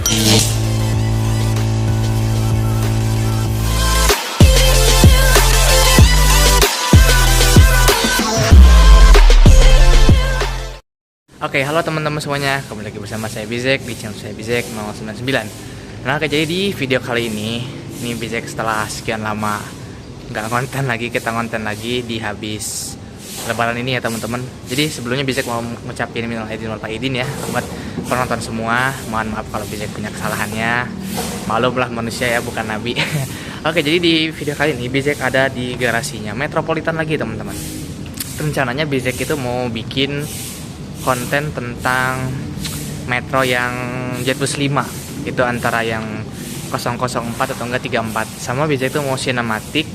Oke, halo teman-teman semuanya, kembali lagi bersama saya Bizek di channel saya Bizek 099. Nah, jadi di video kali ini Bizek setelah sekian lama nggak konten lagi, kita konten lagi di habis Lebaran ini ya teman-teman. Jadi sebelumnya Bizek mau ngucapin minal aidin wal faizin ya buat penonton semua. Mohon maaf kalau Bizek punya kesalahannya. Maklumlah manusia ya, bukan nabi. Oke, jadi di video kali ini Bizek ada di garasinya Metropolitan lagi teman-teman. Rencananya Bizek itu mau bikin konten tentang Metro yang Jetbus 5 itu antara yang 004 atau enggak 34, sama Bizek itu mau Cinematic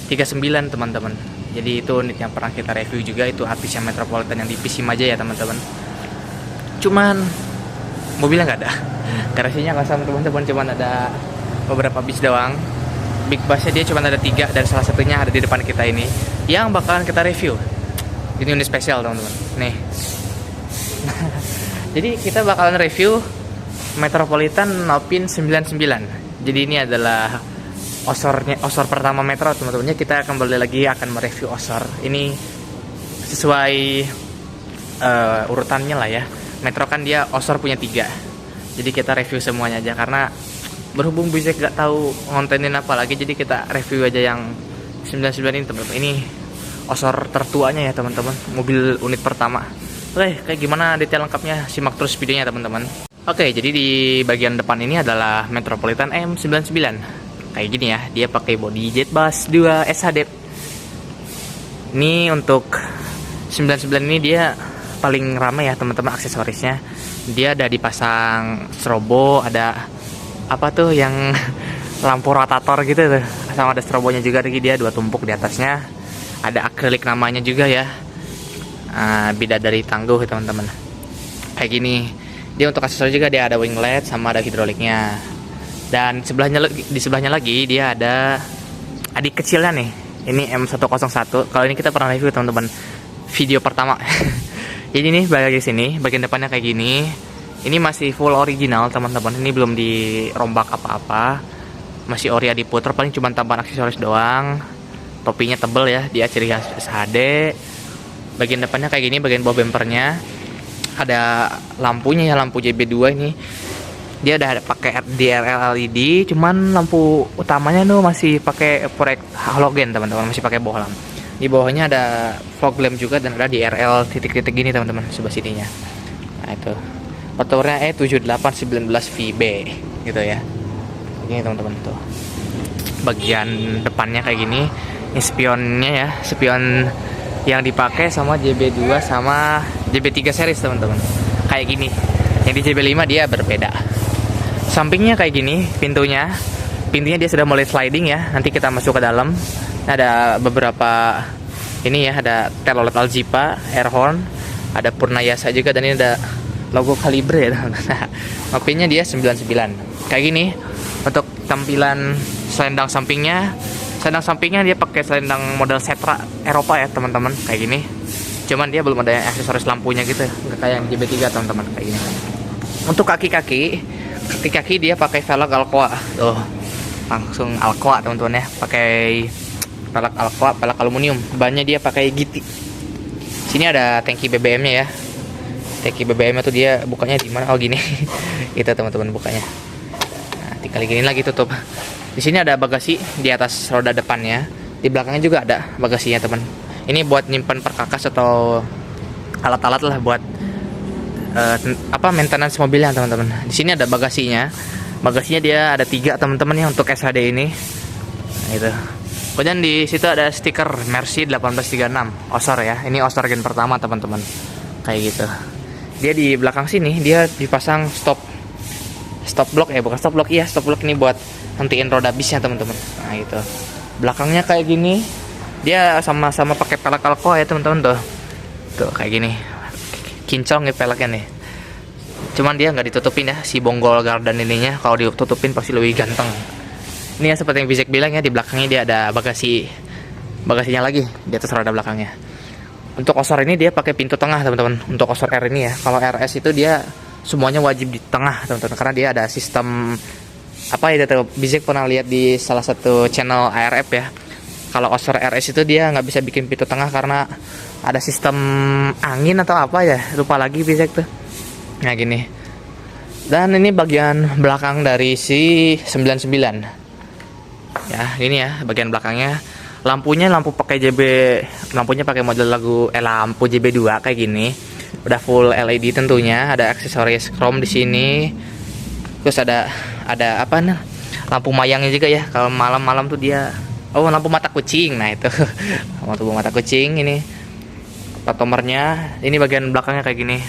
39 teman-teman. Jadi itu unit yang pernah kita review juga, itu artisnya Metropolitan yang di PC aja ya teman-teman. Cuman mobilnya nggak ada, garasinya kosong teman-teman, cuman ada beberapa bis doang. Big busnya dia cuma ada 3 dan salah satunya ada di depan kita ini yang bakalan kita review. Ini unit spesial teman-teman nih. Jadi kita bakalan review Metropolitan Nopin 99. Jadi ini adalah osor pertama Metro teman-teman. Kita kembali lagi akan mereview osor. Ini sesuai urutannya lah ya. Metro kan dia osor punya 3. Jadi kita review semuanya aja karena berhubung Bizek gak tahu ngontenin apa lagi, jadi kita review aja yang 99 ini teman-teman. Ini osor tertuanya ya teman-teman, mobil unit pertama. Oke, kayak gimana detail lengkapnya, simak terus videonya teman-teman. Oke, jadi di bagian depan ini adalah Metropolitan M99. Kayak gini ya, dia pakai bodi Jetbus 2 SHD. Ini untuk 99 ini dia paling ramai ya teman-teman aksesorisnya. Dia ada dipasang strobo, ada apa tuh yang lampu rotator gitu tuh. Sama ada strobonya juga, dia 2 tumpuk di atasnya. Ada akrilik namanya juga ya. Bidadari tangguh teman-teman. Kayak gini. Dia untuk aksesoris juga dia ada winglet sama ada hidroliknya. Dan di sebelahnya lagi dia ada adik kecilnya nih. Ini M101. Kalau ini kita pernah review teman-teman, video pertama. Jadi ini bagian sini, bagian depannya kayak gini. Ini masih full original teman-teman. Ini belum dirombak apa-apa. Masih ori diputer, paling cuma tambahan aksesoris doang. Topinya tebel ya, dia ciri khas SHD. Bagian depannya kayak gini, bagian bawah bempernya ada lampunya ya, lampu JB2 ini. Dia udah pakai DRL LED, cuman lampu utamanya tuh masih pakai proyek halogen teman-teman, masih pakai bohlam. Di bawahnya ada fog lamp juga dan ada DRL titik-titik gini teman-teman sebelah sininya. Nah itu. Motornya E7819VB gitu ya. Ini teman-teman tuh. Bagian depannya kayak gini. Ini spionnya ya, spion yang dipakai sama JB2 sama JB3 series teman-teman. Kayak gini. Yang di JB5 dia berbeda. Sampingnya kayak gini, pintunya dia sudah mulai sliding ya. Nanti kita masuk ke dalam. Ada beberapa ini ya, ada tail OLED Alzipa, air horn, ada Purnayasa juga, dan ini ada logo Calibre ya teman-teman. Nopinnya dia 99. Kayak gini untuk tampilan selendang sampingnya. Selendang sampingnya dia pakai selendang model Setra Eropa ya teman-teman, kayak gini. Cuman dia belum ada yang aksesoris lampunya gitu, nggak kayak yang JB3 teman-teman, kayak gini. Untuk kaki dia pakai velg Alcoa. Tuh, langsung Alcoa teman-teman ya, pakai velg Alcoa, velg aluminium. Bannya dia pakai GT. Sini ada tangki BBM-nya ya. Tangki BBM-nya tuh dia bukanya di mana? Oh gini. Itu teman-teman bukanya. Nah, tinggal gini lagi tutup. Di sini ada bagasi di atas roda depannya. Di belakangnya juga ada bagasinya teman. Ini buat nyimpan perkakas atau alat-alat lah buat maintenance mobilnya teman-teman. Di sini ada bagasinya. Bagasinya dia ada 3 teman-teman ya untuk SHD ini. Nah, itu. Kemudian di situ ada stiker Mercy 1836 osor ya. Ini osor gen pertama teman-teman. Kayak gitu. Dia di belakang sini dia dipasang stop block ya, bukan stop block iya, stop block ini buat hentiin roda bisnya teman-teman. Nah itu. Belakangnya kayak gini. Dia sama-sama pakai pelek Alcoa ya teman-teman tuh. Tuh kayak gini. Kinclong nih peleknya nih. Cuman dia nggak ditutupin ya si bonggol gardan ininya. Kalau ditutupin pasti lebih ganteng. Ini ya seperti yang Bizek bilang ya, di belakangnya dia ada bagasinya lagi di atas roda belakangnya. Untuk osor ini dia pakai pintu tengah teman-teman. Untuk osor R ini ya. Kalau RS itu dia semuanya wajib di tengah teman-teman, karena dia ada sistem apa ya tuh, Bizek pernah lihat di salah satu channel ARF ya. Kalau Osor RS itu dia nggak bisa bikin pintu tengah karena ada sistem angin atau apa ya, lupa lagi Bizek tuh. Nah gini. Dan ini bagian belakang dari si 99. Ya, ini ya bagian belakangnya. Lampunya lampu pakai lampunya pakai model lampu JB2 kayak gini. Udah full LED tentunya, ada aksesoris chrome di sini. Terus ada apa nih? Lampu mayangnya juga ya. Kalau malam-malam tuh dia lampu mata kucing. Nah, itu. Lampu mata kucing ini. Plat nomornya, ini bagian belakangnya kayak gini.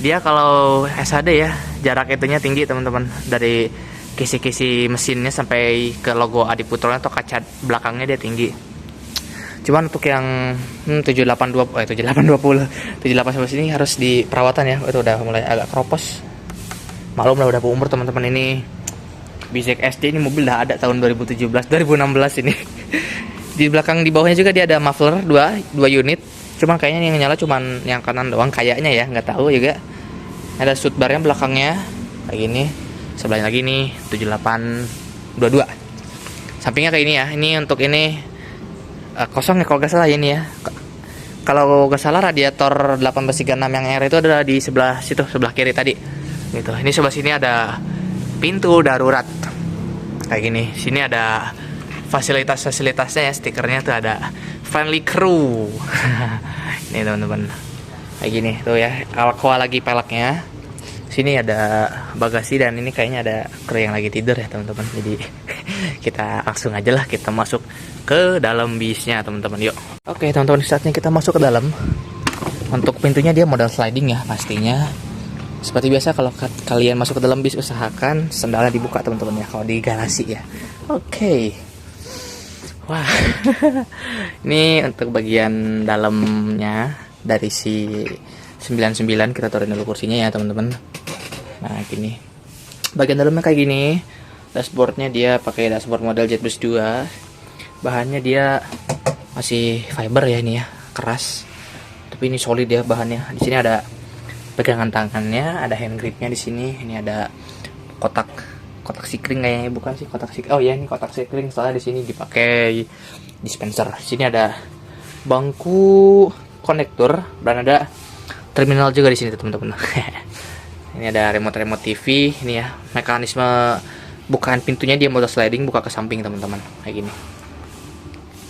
Dia kalau SHD ya, jarak itunya tinggi teman-teman. Dari kisi-kisi mesinnya sampai ke logo Adiputro atau kaca belakangnya dia tinggi. Cuman untuk yang 7820 ini harus di perawatan ya. Itu udah mulai agak keropos. Malum lah udah berumur teman-teman ini. Bizek SD ini mobil udah ada tahun 2016 ini. Di belakang di bawahnya juga dia ada muffler 2 unit. Cuman kayaknya yang nyala cuman yang kanan doang kayaknya ya, nggak tahu juga. Ada shoot barnya belakangnya kayak gini. Sebelahnya lagi nih 7822. Sampingnya kayak ini ya. Ini untuk ini kosong ya kalau nggak salah ini ya. Kalau nggak salah radiator 1836 yang R itu ada di sebelah situ, sebelah kiri tadi. Gitu. Ini sebelah sini ada pintu darurat. Kayak gini. Sini ada fasilitasnya ya, stikernya tuh ada friendly crew. Ini teman-teman. Kayak gini tuh ya. Alcoa lagi peleknya. Sini ada bagasi dan ini kayaknya ada kru yang lagi tidur ya teman-teman. Jadi kita langsung aja lah kita masuk ke dalam bisnya teman-teman. Yuk. Oke teman-teman, saatnya kita masuk ke dalam. Untuk pintunya dia model sliding ya pastinya. Seperti biasa kalau kalian masuk ke dalam bis usahakan sendalnya dibuka teman-teman ya kalau di garasi ya. Oke. Wah. Ini untuk bagian dalamnya dari si 99 kita turunin dulu kursinya ya teman-teman. Nah gini, bagian dalamnya kayak gini. Dashboardnya dia pakai dashboard model Jetbus 2. Bahannya dia masih fiber ya ini ya, keras. Tapi ini solid ya bahannya. Di sini ada pegangan tangannya, ada hand gripnya di sini. Ini ada kotak sikring kayaknya, bukan sih kotak sikring. Oh ya ini kotak sikring, soalnya di sini dipakai dispenser. Di sini ada bangku konektor dan ada terminal juga di sini teman-teman. Ini ada remote TV, ini ya mekanisme bukaan pintunya dia model sliding, buka ke samping teman-teman kayak gini.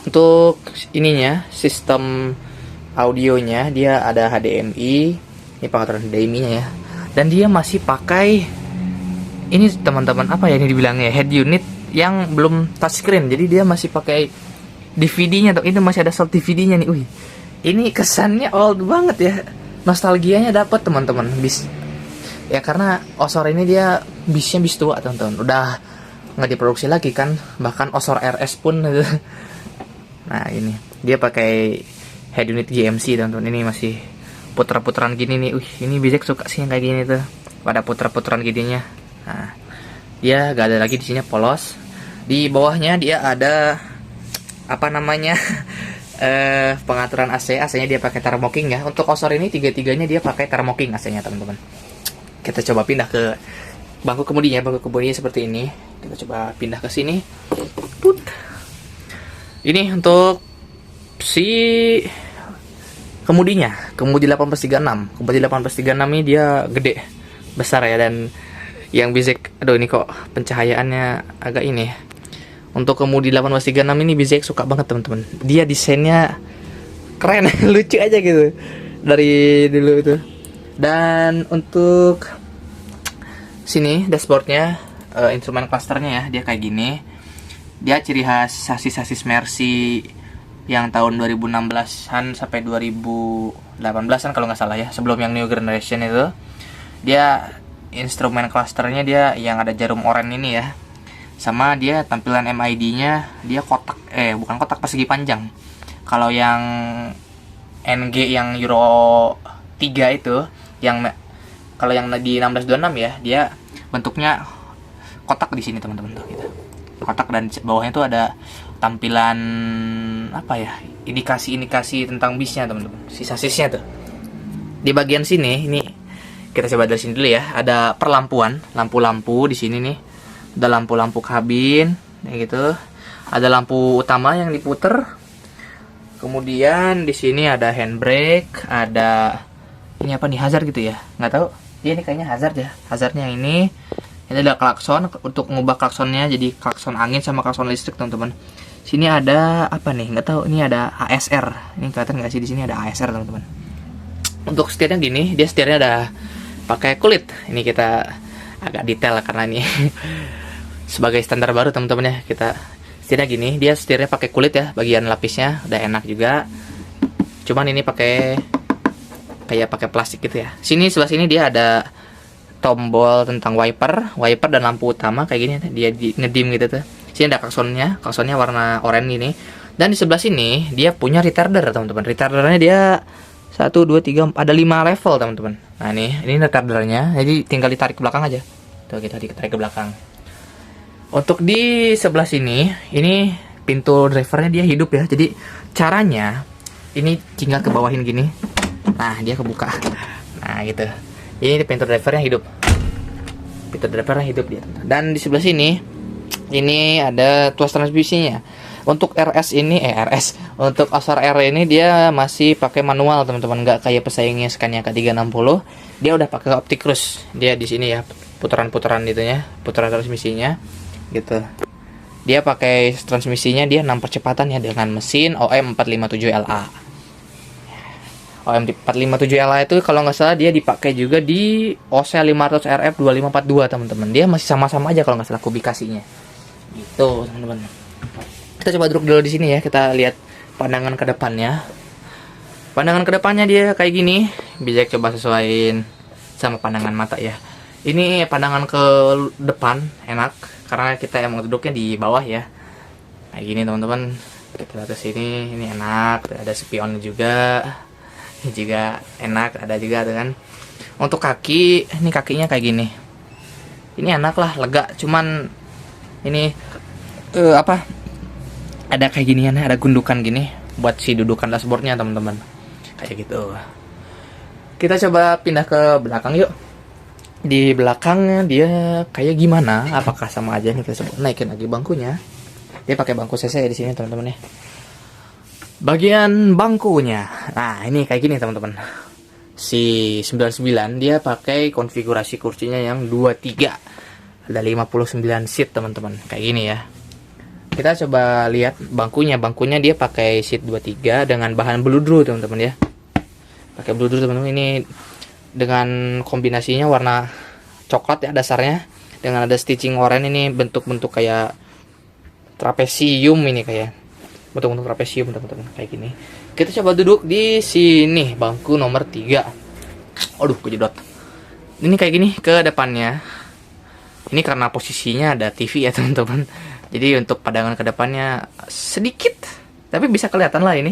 Untuk ininya sistem audionya dia ada HDMI, ini pengaturan HDMI-nya ya. Dan dia masih pakai ini teman-teman, apa ya ini dibilangnya, head unit yang belum touchscreen. Jadi dia masih pakai DVD-nya, ini masih ada slot DVD-nya nih. Wih, ini kesannya old banget ya. Nostalgianya dapat teman-teman bis. Ya karena Osor ini dia bisnya bis tua teman-teman. Udah nggak diproduksi lagi kan. Bahkan Osor RS pun. Nah ini dia pakai head unit GMC teman-teman. Ini masih puter-puteran gini nih. Ini Bizek suka sih yang kayak gini tuh. Pada puter-puteran gininya. Nah, dia gak ada lagi di sini polos. Di bawahnya dia ada apa namanya? Pengaturan AC-nya dia pakai thermoking ya. Untuk Osor ini tiga-tiganya dia pakai thermoking AC-nya teman-teman. Kita coba pindah ke bangku kemudinya. Bangku kemudinya seperti ini. Kita coba pindah ke sini. Put. Ini untuk si kemudinya, kemudi 1836. Kemudi 1836 ini dia gede, besar ya, dan yang Bizek, aduh ini kok pencahayaannya agak ini. Untuk kemudi 1836 ini Bizek suka banget teman-teman. Dia desainnya keren, lucu aja gitu dari dulu itu. Dan untuk sini dashboardnya, instrumen clusternya ya, dia kayak gini. Dia ciri khas sasis Mercy yang tahun 2016an sampai 2018an kalau nggak salah ya, sebelum yang new generation itu. Dia instrumen clusternya dia yang ada jarum oranye ini ya. Sama dia tampilan MID-nya dia kotak, bukan kotak, persegi panjang. Kalau yang NG yang Euro 3 itu, yang kalau yang di 1626 ya, dia bentuknya kotak di sini teman-teman tuh gitu. Kotak, dan bawahnya tuh ada tampilan apa ya, indikasi tentang bisnya teman-teman, sisa-sisnya tuh. Di bagian sini Kita coba dari sini dulu ya. Ada perlampuan, lampu-lampu di sini nih. Ada lampu-lampu kabin, kayak gitu. Ada lampu utama yang diputer. Kemudian di sini ada handbrake, ada ini apa nih, hazard gitu ya? Nggak tahu. Iya, ini kayaknya hazard ya. Hazardnya ini ada klakson untuk mengubah klaksonnya jadi klakson angin sama klakson listrik, teman-teman. Sini ada apa nih? Nggak tahu. Ini ada ASR. Ini kelihatan nggak sih, di sini ada ASR, teman-teman. Untuk setirnya gini, dia setirnya ada pakai kulit. Ini kita agak detail karena ini sebagai standar baru, teman-teman ya. Kita setirnya gini, dia setirnya pakai kulit ya, bagian lapisnya udah enak juga. Cuman ini pakai kayak pakai plastik gitu ya. Sini sebelah sini dia ada tombol tentang wiper dan lampu utama kayak gini, dia ngedim gitu tuh. Sini ada klaksonnya warna oranye gini. Dan di sebelah sini dia punya retarder, teman-teman. Retardernya dia 1, 2, 3, ada 5 level, teman-teman. Nah ini retardernya, jadi tinggal ditarik ke belakang aja. Tuh, kita ditarik ke belakang. Untuk di sebelah sini, ini pintu drivernya dia hidup ya. Jadi caranya ini tinggal ke bawahin gini. Nah, dia kebuka. Nah, gitu. Ini pintu drivernya hidup. Pintu drivernya hidup dia. Dan di sebelah sini ini ada tuas transmisinya. Untuk untuk Osar R ini dia masih pakai manual, teman-teman, nggak kayak pesaingnya Scania K360. Dia udah pakai optic cruise. Dia di sini ya, putaran-putaran itunya, putaran transmisinya gitu. Dia pakai transmisinya dia 6 percepatan ya, dengan mesin OM 457LA. OM 457LA itu kalau nggak salah dia dipakai juga di OC 500 RF 2542, teman-teman. Dia masih sama-sama aja kalau nggak salah kubikasinya. Gitu, teman-teman. Kita coba duduk dulu di sini ya, kita lihat pandangan ke depannya. Pandangan ke depannya dia kayak gini. Bisa coba sesuaiin sama pandangan mata ya. Ini pandangan ke depan enak karena kita emang duduknya di bawah ya. Kayak gini, teman-teman. Kita lihat ke sini, ini enak, ada spion juga. Ini juga enak, ada juga kan. Untuk kaki, ini kakinya kayak gini. Ini enak lah, lega. Cuman ini ada kayak ginian, ada gundukan gini buat si dudukan dashboardnya, teman-teman. Kayak gitu. Kita coba pindah ke belakang yuk. Di belakangnya dia kayak gimana? Apakah sama aja nih? Kita coba naikin lagi bangkunya. Dia pakai bangku CC di sini, teman-teman ya. Bagian bangkunya. Nah, ini kayak gini, teman-teman. Si 99 dia pakai konfigurasi kursinya yang 23. Ada 59 seat, teman-teman. Kayak gini ya. Kita coba lihat bangkunya. Bangkunya dia pakai seat 23 dengan bahan bludru, teman-teman ya. Pakai bludru, teman-teman. Ini dengan kombinasinya warna coklat ya dasarnya, dengan ada stitching oranye. Ini bentuk-bentuk kayak trapesium, ini kayak bentuk-bentuk trapesium, teman-teman, kayak gini. Kita coba duduk di sini, bangku nomor 3. Aduh, kejedot. Ini kayak gini ke depannya. Ini karena posisinya ada TV ya, teman-teman. Jadi untuk pandangan ke depannya sedikit, tapi bisa kelihatan lah ini.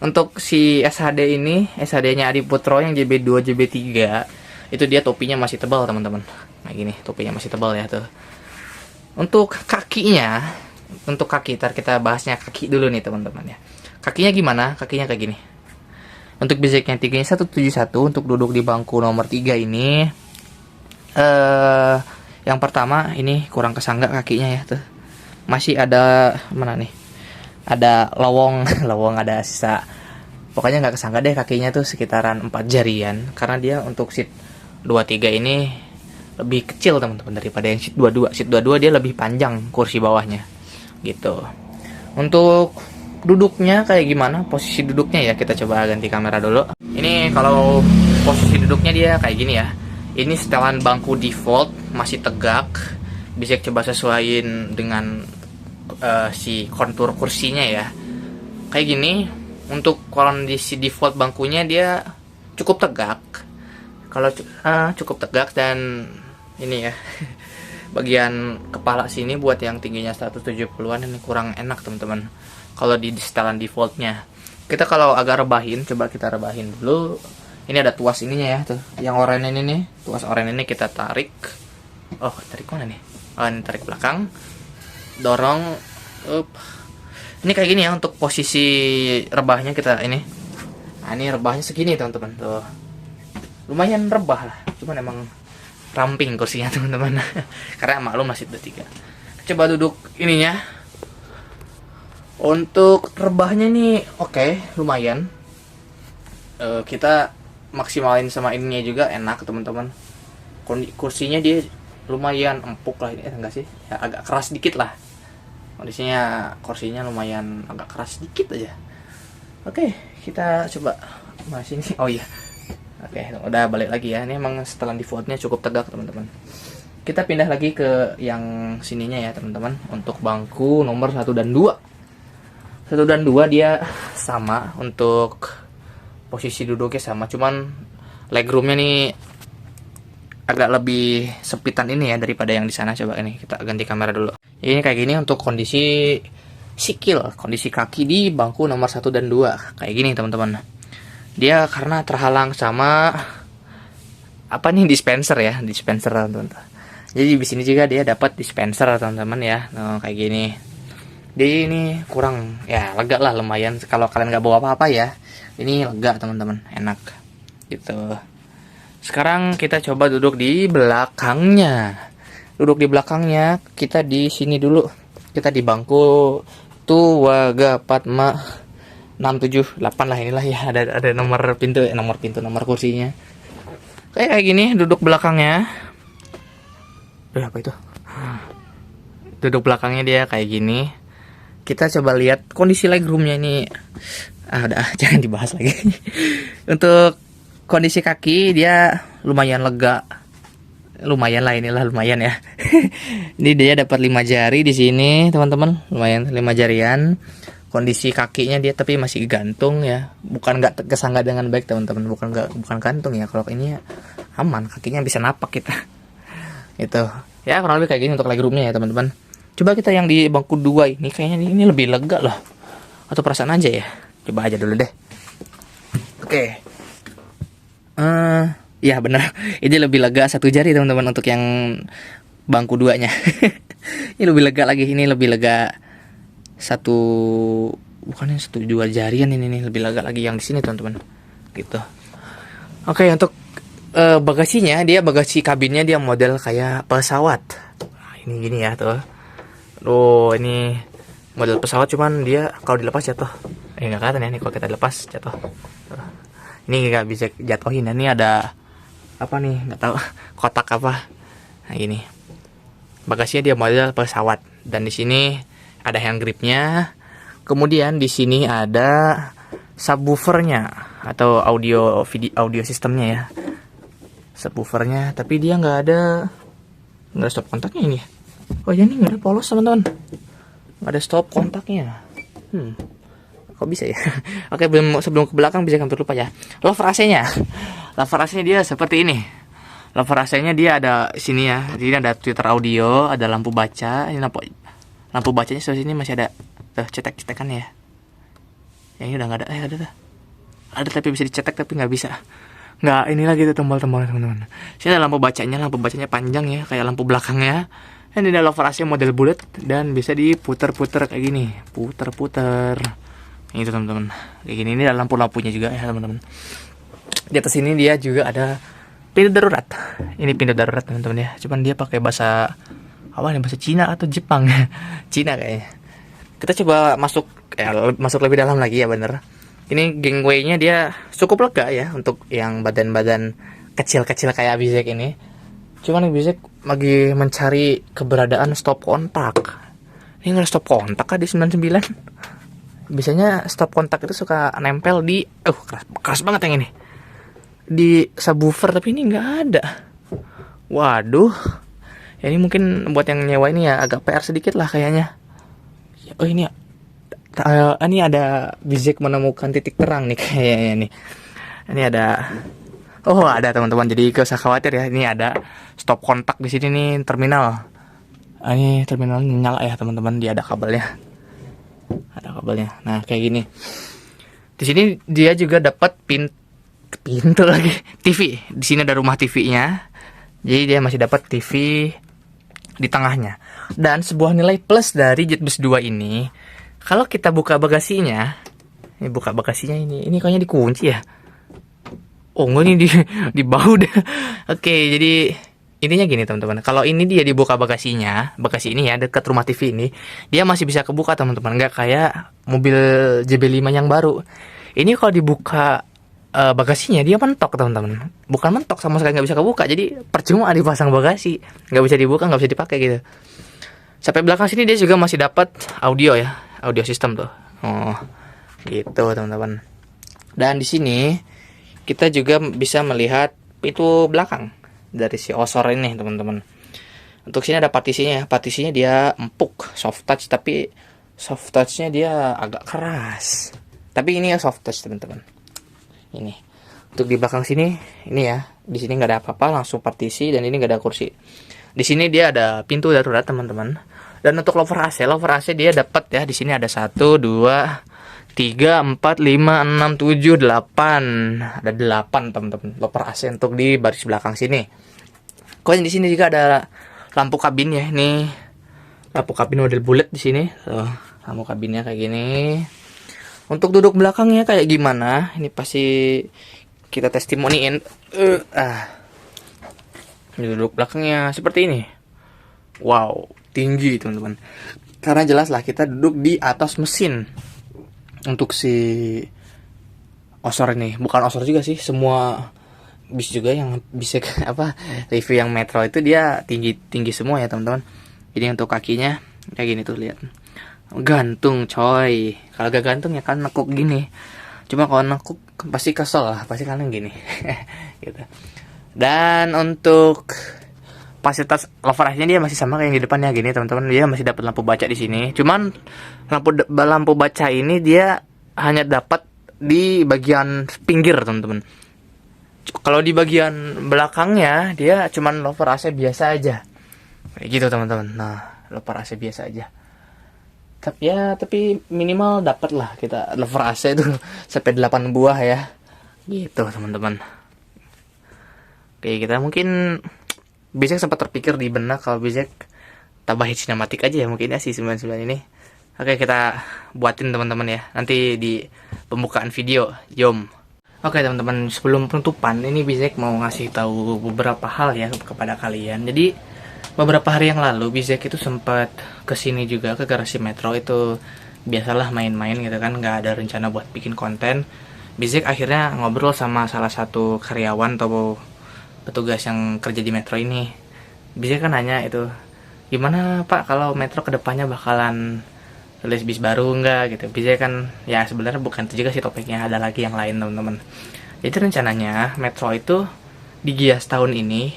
Untuk si SHD ini, SHD-nya Adi Putro yang JB2, JB3, itu dia topinya masih tebal, teman-teman. Nah gini, topinya masih tebal ya tuh. Untuk kakinya, ntar kita bahasnya kaki dulu nih, teman-teman ya. Kakinya gimana? Kakinya kayak gini. Untuk bezeknya tiganya 171 untuk duduk di bangku nomor 3 ini. Yang pertama ini kurang kesangga kakinya ya tuh. Masih ada mana nih? Ada lowong, ada sisa. Pokoknya nggak kesangga deh kakinya tuh sekitaran 4 jarian. Karena dia untuk seat 23 ini lebih kecil, teman-teman, daripada yang seat 22. Seat 22 dia lebih panjang kursi bawahnya. Gitu. Untuk duduknya kayak gimana? Posisi duduknya ya, kita coba ganti kamera dulu. Ini kalau posisi duduknya dia kayak gini ya. Ini setelan bangku default, masih tegak. Bisa coba sesuaiin dengan si kontur kursinya ya. Kayak gini. Untuk kondisi default bangkunya dia cukup tegak. Kalau cukup tegak, dan ini ya. Bagian kepala sini buat yang tingginya 170-an ini kurang enak, teman-teman. Kalau di setelan defaultnya. Kita kalau agak rebahin, coba kita rebahin dulu. Ini ada tuas ininya ya tuh. Yang oranye ini nih, tuas oranye ini kita tarik. Oh, tarik mana nih? Oh, ini tarik belakang. Dorong. Ini kayak gini ya untuk posisi rebahnya kita ini. Nah, ini rebahnya segini, teman-teman. Tuh. lumayan rebah lah, cuman emang ramping kursinya teman-teman. Karena maklum masih ada 3. Coba duduk ininya. Untuk rebahnya nih oke, lumayan. Kita maksimalin sama ininya juga enak teman-teman. Kursinya dia lumayan empuk lah ini, enggak sih? Ya, agak keras dikit lah. Kondisinya kursinya lumayan agak keras dikit aja. Oke, kita coba masih ini. Oh iya. Oke, udah balik lagi ya. Ini emang setelan defaultnya cukup tegak teman-teman. Kita pindah lagi ke yang sininya ya teman-teman. Untuk bangku nomor 1 dan 2. 1 dan 2 dia sama untuk posisi duduknya sama. Cuman legroomnya nih agak lebih sepitan ini ya daripada yang di sana. Coba ini kita ganti kamera dulu. Ini kayak gini untuk kondisi sikil, kondisi kaki di bangku nomor 1 dan 2. Kayak gini teman-teman. Dia karena terhalang sama apa nih, dispenser ya, dispenser teman-teman. Jadi di sini juga dia dapat dispenser teman-teman ya. Nah, kayak gini. Jadi ini kurang ya, lega lah lumayan. Kalau kalian nggak bawa apa-apa ya, ini lega teman-teman, enak gitu. Sekarang kita coba duduk di belakangnya. Duduk di belakangnya, kita di sini dulu. Kita di bangku Tuwaga Padma 678 lah, inilah ya, ada nomor pintu, nomor kursinya. Kayak gini duduk belakangnya. Apa itu? Duduk belakangnya dia kayak gini. Kita coba lihat kondisi legroomnya ini. Udah jangan dibahas lagi. Untuk kondisi kaki dia lumayan lega. Lumayan lah, inilah lumayan ya. Ini dia dapat 5 jari di sini, teman-teman. Lumayan 5 jarian. Kondisi kakinya dia tapi masih gantung ya, bukan nggak kesangga dengan baik teman-teman, bukan gantung ya. Kalau ini aman, kakinya bisa napak kita. Itu ya kurang lebih kayak gini untuk legroomnya ya teman-teman. Coba kita yang di bangku 2 ini, kayaknya ini lebih lega loh, atau perasaan aja ya. Coba aja dulu deh. Oke. Ya bener, ini lebih lega 1 jari teman-teman untuk yang bangku 2-nya. Ini lebih lega lagi, ini lebih lega 1, bukannya 1 2 jarian ini nih, lebih lega lagi yang di sini teman-teman. Gitu. Oke, untuk bagasinya, dia bagasi kabinnya dia model kayak pesawat. Nah, ini gini ya tuh. Oh, ini model pesawat, cuman dia kalau dilepas jatuh. Nggak kelihatan ya nih kalau kita lepas jatuh. Ini nggak bisa jatuhin. Ini ada apa nih? Nggak tahu kotak apa. Nah ini bagasinya dia model pesawat, dan di sini ada hand gripnya. Kemudian di sini ada subwoofernya atau audio sistemnya ya. Subwoofernya, tapi dia nggak ada stop kontaknya ini. Oh ya, ini nggak ada polos teman-teman. Nggak ada stop kontaknya. Kok bisa ya? Oke, sebelum ke belakang bisa hampir lupa ya. Lover AC-nya. Lover AC-nya dia seperti ini. Lover AC-nya dia ada sini ya. Di sini ada tweeter audio, ada lampu baca. Ini lampu bacanya sebelah sini masih ada cetek-cetekan ya. Yang ini udah nggak ada. Ada tuh. Ada tapi bisa dicetek tapi nggak bisa. Nggak, ini lagi tuh tombol-tombol teman-teman. Sini ada lampu bacanya panjang ya, kayak lampu belakangnya. Dan ini ada lover AC model bulat dan bisa diputer-puter kayak gini, puter-puter. Ini tuh teman-teman. Kayak gini, ini ada lampu-lampunya juga ya teman-teman. Di atas ini dia juga ada pintu darurat. Ini pintu darurat teman-teman ya. Cuman dia pakai bahasa apa nih, bahasa Cina atau Jepang? Cina kayaknya. Kita coba masuk lebih dalam lagi ya, bener. Ini gangway-nya dia cukup lega ya untuk yang badan-badan kecil-kecil kayak Abizek ini. Cuman Abizek lagi mencari keberadaan stop kontak. Ini nggak ada stop kontak kah di 99? Biasanya stop kontak itu suka nempel di keras banget yang ini, di subwoofer, tapi ini nggak ada. Waduh, ya ini mungkin buat yang nyewa ini ya agak PR sedikit lah kayaknya. Oh ini ada Bizek menemukan titik terang nih kayaknya nih. Ini ada, ada teman-teman, jadi gak usah khawatir ya. Ini ada stop kontak di sini nih, terminal. Ini terminal nyala ya teman-teman, dia ada kabelnya. Nah kayak gini. Di sini dia juga dapat pintu lagi, TV. Di sini ada rumah TV-nya. Jadi dia masih dapat TV di tengahnya. Dan sebuah nilai plus dari Jetbus 2 ini, kalau kita buka bagasinya, ini kayaknya dikunci ya. Oh enggak nih di bahu deh. Oke, jadi intinya gini teman-teman. Kalau ini dia dibuka bagasinya, bagasi ini ya dekat rumah TV ini, dia masih bisa kebuka teman-teman. Nggak kayak mobil JB5 yang baru. Ini kalau dibuka bagasinya dia mentok teman-teman. Bukan mentok, sama sekali nggak bisa kebuka. Jadi percuma dipasang bagasi, nggak bisa dibuka, nggak bisa dipakai gitu. Sampai belakang sini dia juga masih dapat audio ya, audio system tuh. Oh, gitu teman-teman. Dan di sini kita juga bisa melihat pintu belakang dari si Osor ini teman-teman. Untuk sini ada partisinya. Partisinya dia empuk, soft touch, tapi soft touchnya dia agak keras. Tapi ini ya soft touch teman-teman. Ini untuk di belakang sini, ini ya, di sini nggak ada apa-apa, langsung partisi, dan ini nggak ada kursi. Di sini dia ada pintu darurat teman-teman. Dan untuk lover AC dia dapat ya, di sini ada 1, 2, 3, 4, 5, 6, 7, 8. Ada 8 teman-teman loper AC untuk di baris belakang sini. Kemudian di sini juga ada lampu kabin ya. Ini lampu kabin model bulat di sini. Lampu kabinnya kayak gini. Untuk duduk belakangnya kayak gimana? Ini pasti kita testimoniin. Ini duduk belakangnya seperti ini. Wow, tinggi teman-teman. Karena jelas lah kita duduk di atas mesin. Untuk si Osor ini, bukan Osor juga sih, semua bis juga yang bisa apa review yang Metro itu dia tinggi semua ya teman-teman. Jadi untuk kakinya kayak gini tuh, lihat, gantung coy. Kalau gak gantung ya kan nekuk gini. Cuma kalau nekuk pasti kesel lah, pasti kalian gini. Gitu. Dan untuk fasilitas lover AC-nya dia masih sama kayak yang di depannya gini teman-teman. Dia masih dapat lampu baca di sini. Cuman lampu baca ini dia hanya dapat di bagian pinggir teman-teman. Kalau di bagian belakangnya dia cuman lover AC biasa aja. Kayak gitu teman-teman. Nah, lover AC biasa aja. Tapi minimal dapat lah kita lover AC itu sampai 8 buah ya. Gitu teman-teman. Oke, kita mungkin Bizek sempat terpikir di benak kalau Bizek tambahin sinematik aja ya mungkin ya si 99 ini. Oke, kita buatin teman-teman ya. Nanti di pembukaan video, Yom. Oke teman-teman, sebelum penutupan ini Bizek mau ngasih tahu beberapa hal ya kepada kalian. Jadi beberapa hari yang lalu Bizek itu sempat kesini juga ke garasi Metro. Itu biasalah main-main gitu kan, nggak ada rencana buat bikin konten. Bizek akhirnya ngobrol sama salah satu karyawan atau petugas yang kerja di Metro ini. Bizek kan nanya itu, gimana Pak kalau Metro kedepannya bakalan rilis bis baru enggak gitu. Bizek kan ya sebenarnya bukan itu juga sih topiknya, ada lagi yang lain teman-teman. Jadi rencananya Metro itu di Gias tahun ini,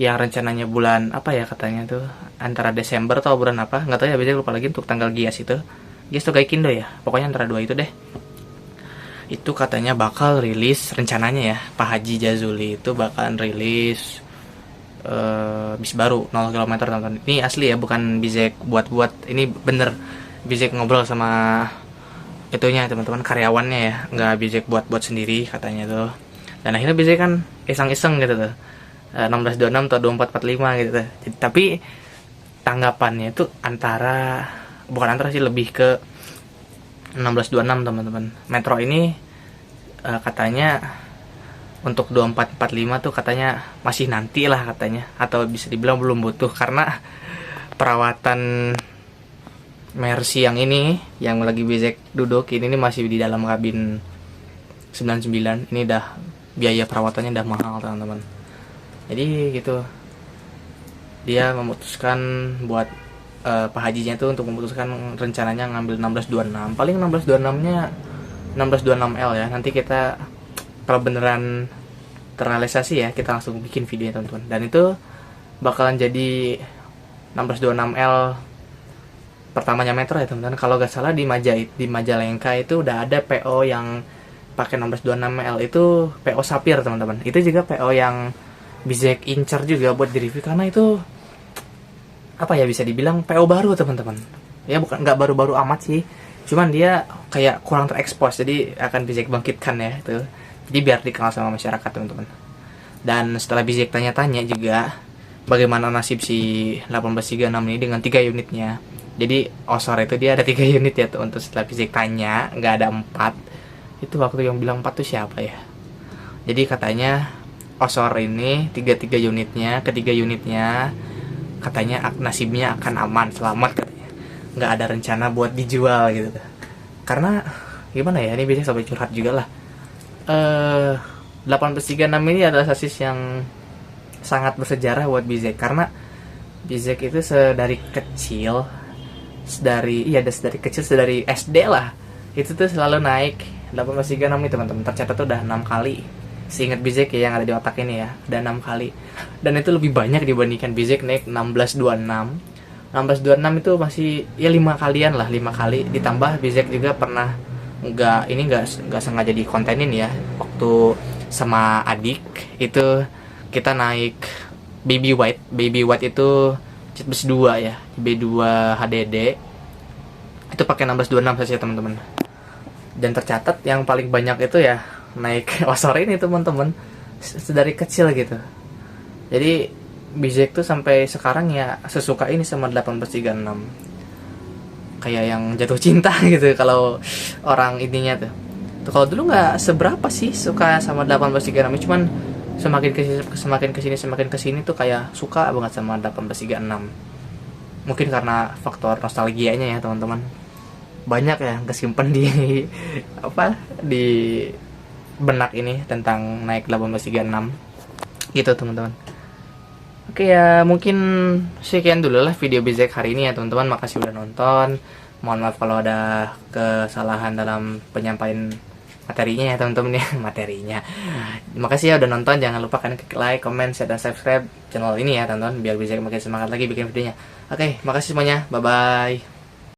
yang rencananya bulan apa ya katanya tuh, antara Desember atau bulan apa nggak tahu ya, Bizek lupa lagi untuk tanggal Gias itu. Gias tuh Gaikindo ya, pokoknya antara dua itu deh. Itu katanya bakal rilis, rencananya ya Pak Haji Jazuli itu bakalan rilis bis baru 0 km teman-teman. Ini asli ya, bukan Bizek buat-buat, ini bener Bizek ngobrol sama itunya teman-teman, karyawannya ya, nggak Bizek buat-buat sendiri katanya tuh. Dan akhirnya Bizek kan iseng-iseng gitu tuh, 1626 atau 2445 gitu tuh. Tapi tanggapannya itu bukan antara sih, lebih ke 1626 teman-teman. Metro ini katanya untuk 2445 tuh katanya masih nanti lah katanya, atau bisa dibilang belum butuh karena perawatan Mercy yang ini yang lagi Bizek duduk ini masih di dalam kabin 99. Ini dah biaya perawatannya udah mahal teman-teman. Jadi gitu, dia memutuskan buat Pak Hajinya tuh untuk memutuskan rencananya ngambil 1626. Paling 1626 nya 1626L ya. Nanti kita kalau beneran terrealisasi ya, kita langsung bikin videonya teman-teman. Dan itu bakalan jadi 1626L pertamanya Metro ya teman-teman. Kalau gak salah di Majalengka itu udah ada PO yang pakai 1626L, itu PO Sapir teman-teman. Itu juga PO yang Bizek incer juga buat di-review karena itu apa ya, bisa dibilang PO baru teman-teman. Ya bukan, nggak baru-baru amat sih, cuman dia kayak kurang terekspos, jadi akan Bizek bangkitkan ya itu. Jadi biar dikenal sama masyarakat teman-teman. Dan setelah Bizek tanya-tanya juga bagaimana nasib si 1836 ini dengan 3 unitnya. Jadi Osor itu dia ada 3 unit ya tuh. Untuk setelah Bizek tanya nggak ada 4. Itu waktu yang bilang 4 tuh siapa ya? Jadi katanya Osor ini tiga unitnya, ketiga unitnya katanya nasibnya akan aman, selamat katanya. Nggak ada rencana buat dijual gitu. Karena gimana ya, ini biasanya sampai curhat juga lah. 1836 ini adalah sasis yang sangat bersejarah buat Bizek, karena Bizek itu sedari kecil, dari SD lah, itu tuh selalu naik 1836 nih teman-teman. Tercatat tuh udah 6 kali, seingat Bizek ya, yang ada di otak ini ya, udah 6 kali. Dan itu lebih banyak dibandingkan Bizek naik 1626. 1626 itu masih ya 5 kalian lah, 5 kali. Ditambah Bizek juga pernah nggak sengaja dikontenin ya, waktu sama adik itu kita naik Baby White itu cat bus 2 ya, B2 HDD, itu pakai 1626 saja teman-teman. Dan tercatat yang paling banyak itu ya naik Osor ini teman-teman, dari kecil gitu. Jadi Bizek tuh sampai sekarang ya sesuka ini sama 1836, kayak yang jatuh cinta gitu kalau orang intinya tuh. Kalau dulu nggak seberapa sih suka sama 1836, cuman semakin kesini tuh kayak suka banget sama 1836. Mungkin karena faktor nostalgianya ya teman-teman, banyak ya kesimpan di di benak ini tentang naik 1836 gitu teman-teman. Oke ya, mungkin sekian dulu lah video Bizek hari ini ya teman-teman. Makasih udah nonton. Mohon maaf kalau ada kesalahan dalam penyampaian materinya ya teman-teman ya. Materinya. Makasih ya udah nonton. Jangan lupa kalian klik like, comment, share, dan subscribe channel ini ya teman-teman, biar Bizek makin semangat lagi bikin videonya. Oke, makasih semuanya. Bye bye.